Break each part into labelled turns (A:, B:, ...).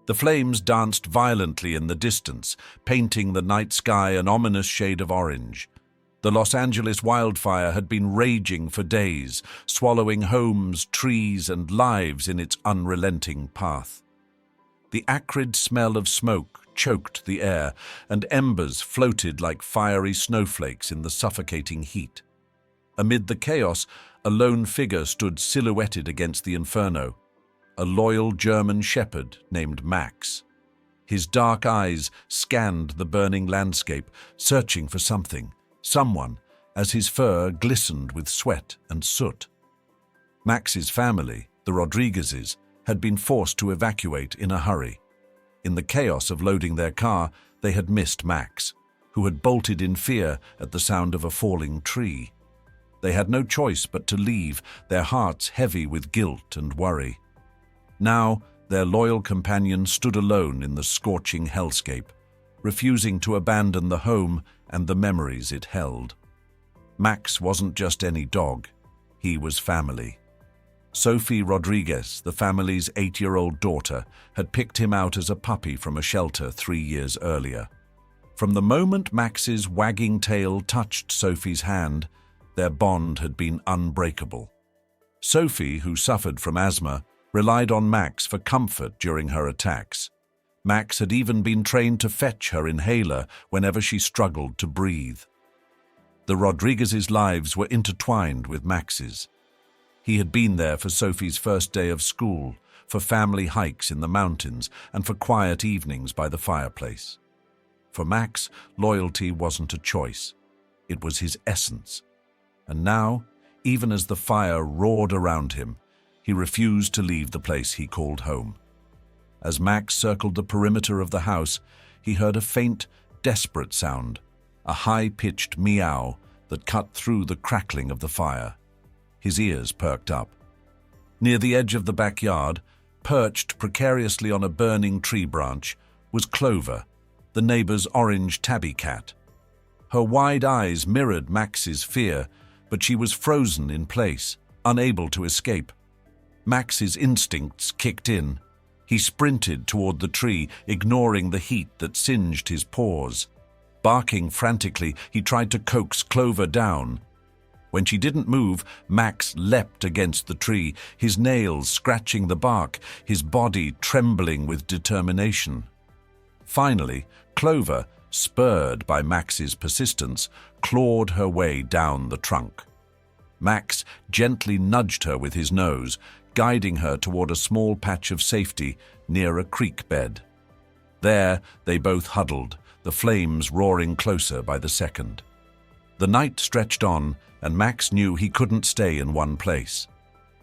A: The flames danced violently in the distance, painting the night sky an ominous shade of orange. The Los Angeles wildfire had been raging for days, swallowing homes, trees, and lives in its unrelenting path. The acrid smell of smoke choked the air, and embers floated like fiery snowflakes in the suffocating heat. Amid the chaos, a lone figure stood silhouetted against the inferno, a loyal German shepherd named Max. His dark eyes scanned the burning landscape, searching for something, someone, as his fur glistened with sweat and soot. Max's family, the Rodriguezes, had been forced to evacuate in a hurry. In the chaos of loading their car, they had missed Max, who had bolted in fear at the sound of a falling tree. They had no choice but to leave, their hearts heavy with guilt and worry. Now, their loyal companion stood alone in the scorching hellscape, refusing to abandon the home and the memories it held. Max wasn't just any dog, he was family. Sophie Rodriguez, the family's 8-year-old daughter, had picked him out as a puppy from a shelter 3 years earlier. From the moment Max's wagging tail touched Sophie's hand, their bond had been unbreakable. Sophie, who suffered from asthma, relied on Max for comfort during her attacks. Max had even been trained to fetch her inhaler whenever she struggled to breathe. The Rodriguez's lives were intertwined with Max's. He had been there for Sophie's first day of school, for family hikes in the mountains, and for quiet evenings by the fireplace. For Max, loyalty wasn't a choice. It was his essence. And now, even as the fire roared around him, he refused to leave the place he called home. As Max circled the perimeter of the house, he heard a faint, desperate sound, a high-pitched meow that cut through the crackling of the fire. His ears perked up. Near the edge of the backyard, perched precariously on a burning tree branch, was Clover, the neighbor's orange tabby cat. Her wide eyes mirrored Max's fear, but she was frozen in place, unable to escape. Max's instincts kicked in. He sprinted toward the tree, ignoring the heat that singed his paws. Barking frantically, he tried to coax Clover down. When she didn't move, Max leapt against the tree, his nails scratching the bark, his body trembling with determination. Finally, Clover, spurred by Max's persistence, clawed her way down the trunk. Max gently nudged her with his nose, guiding her toward a small patch of safety near a creek bed. There they both huddled, the flames roaring closer by the second. The night stretched on, and Max knew he couldn't stay in one place.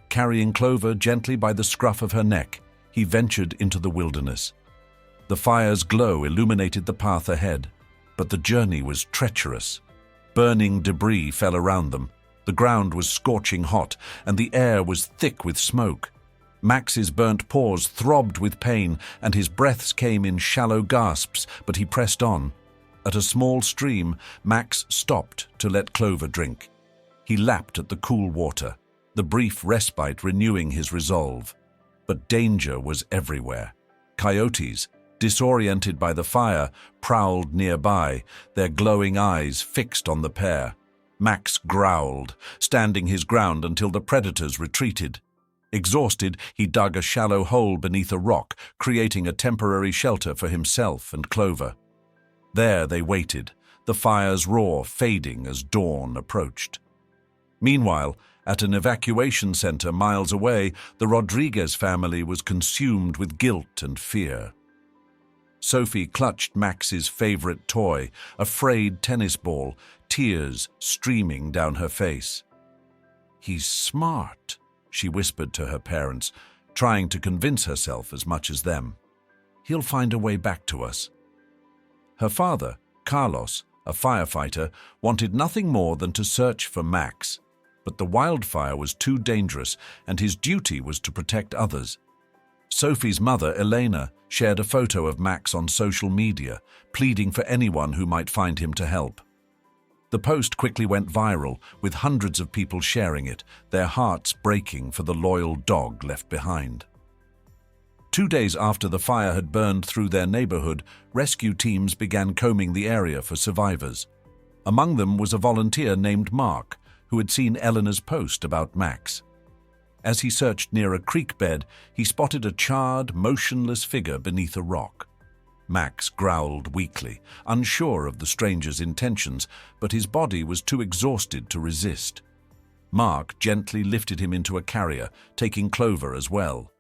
A: Carrying Clover gently by the scruff of her neck, he ventured into the wilderness. The fire's glow illuminated the path ahead, but the journey was treacherous. Burning debris fell around them. The ground was scorching hot, and the air was thick with smoke. Max's burnt paws throbbed with pain, and his breaths came in shallow gasps, but he pressed on. At a small stream, Max stopped to let Clover drink. He lapped at the cool water, the brief respite renewing his resolve. But danger was everywhere. Coyotes, disoriented by the fire, prowled nearby, their glowing eyes fixed on the pair. Max growled, standing his ground until the predators retreated. Exhausted, he dug a shallow hole beneath a rock, creating a temporary shelter for himself and Clover. There they waited, the fire's roar fading as dawn approached. Meanwhile, at an evacuation center miles away, the Rodriguez family was consumed with guilt and fear. Sophie clutched Max's favorite toy, a frayed tennis ball, tears streaming down her face. "He's smart," she whispered to her parents, trying to convince herself as much as them. "He'll find a way back to us." Her father, Carlos, a firefighter, wanted nothing more than to search for Max. But the wildfire was too dangerous, and his duty was to protect others. Sophie's mother, Elena, shared a photo of Max on social media, pleading for anyone who might find him to help. The post quickly went viral, with hundreds of people sharing it, their hearts breaking for the loyal dog left behind. 2 days after the fire had burned through their neighborhood, rescue teams began combing the area for survivors. Among them was a volunteer named Mark, who had seen Eleanor's post about Max. As he searched near a creek bed, he spotted a charred, motionless figure beneath a rock. Max growled weakly, unsure of the stranger's intentions, but his body was too exhausted to resist. Mark gently lifted him into a carrier, taking Clover as well.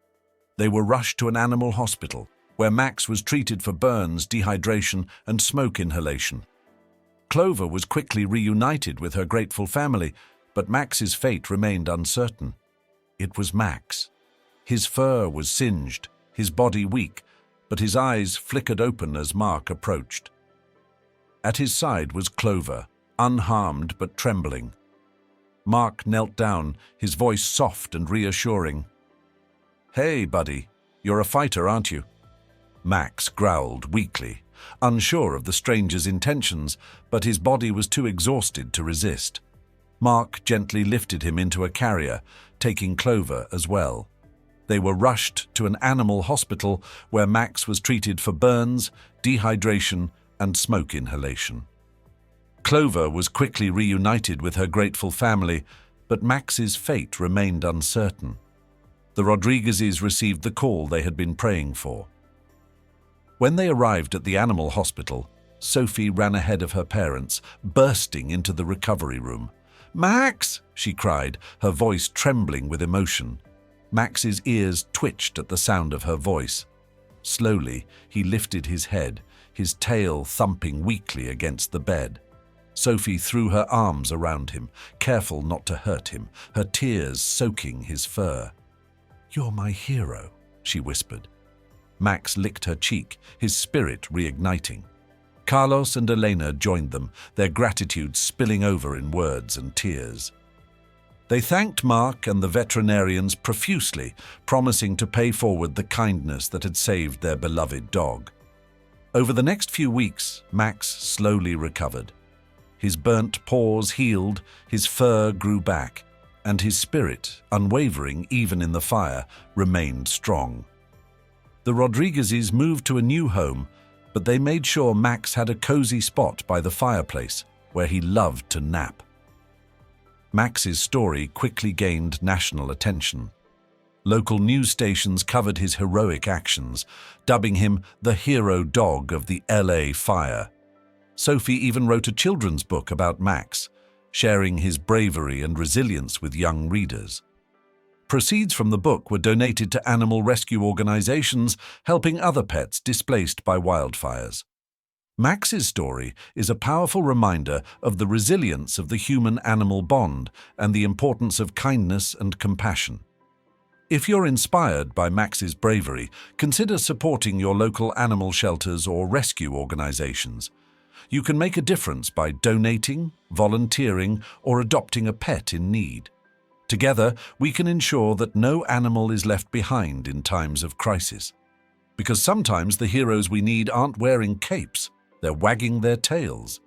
A: They were rushed to an animal hospital, where Max was treated for burns, dehydration, and smoke inhalation. Clover was quickly reunited with her grateful family, but Max's fate remained uncertain. It was Max. His fur was singed, his body weak, but his eyes flickered open as Mark approached. At his side was Clover, unharmed but trembling. Mark knelt down, his voice soft and reassuring. "Hey, buddy, you're a fighter, aren't you?" Max growled weakly, unsure of the stranger's intentions, but his body was too exhausted to resist. Mark gently lifted him into a carrier, taking Clover as well. They were rushed to an animal hospital where Max was treated for burns, dehydration, and smoke inhalation. Clover was quickly reunited with her grateful family, but Max's fate remained uncertain. The Rodriguezes received the call they had been praying for. When they arrived at the animal hospital, Sophie ran ahead of her parents, bursting into the recovery room. "Max!" she cried, her voice trembling with emotion. Max's ears twitched at the sound of her voice. Slowly, he lifted his head, his tail thumping weakly against the bed. Sophie threw her arms around him, careful not to hurt him, her tears soaking his fur. "You're my hero," she whispered. Max licked her cheek, his spirit reigniting. Carlos and Elena joined them, their gratitude spilling over in words and tears. They thanked Mark and the veterinarians profusely, promising to pay forward the kindness that had saved their beloved dog. Over the next few weeks, Max slowly recovered. His burnt paws healed, his fur grew back, and his spirit, unwavering even in the fire, remained strong. The Rodriguezes moved to a new home, but they made sure Max had a cozy spot by the fireplace, where he loved to nap. Max's story quickly gained national attention. Local news stations covered his heroic actions, dubbing him the hero dog of the LA fire. Sophie even wrote a children's book about Max, sharing his bravery and resilience with young readers. Proceeds from the book were donated to animal rescue organizations helping other pets displaced by wildfires. Max's story is a powerful reminder of the resilience of the human-animal bond and the importance of kindness and compassion. If you're inspired by Max's bravery, consider supporting your local animal shelters or rescue organizations. You can make a difference by donating, volunteering, or adopting a pet in need. Together, we can ensure that no animal is left behind in times of crisis. Because sometimes the heroes we need aren't wearing capes, they're wagging their tails.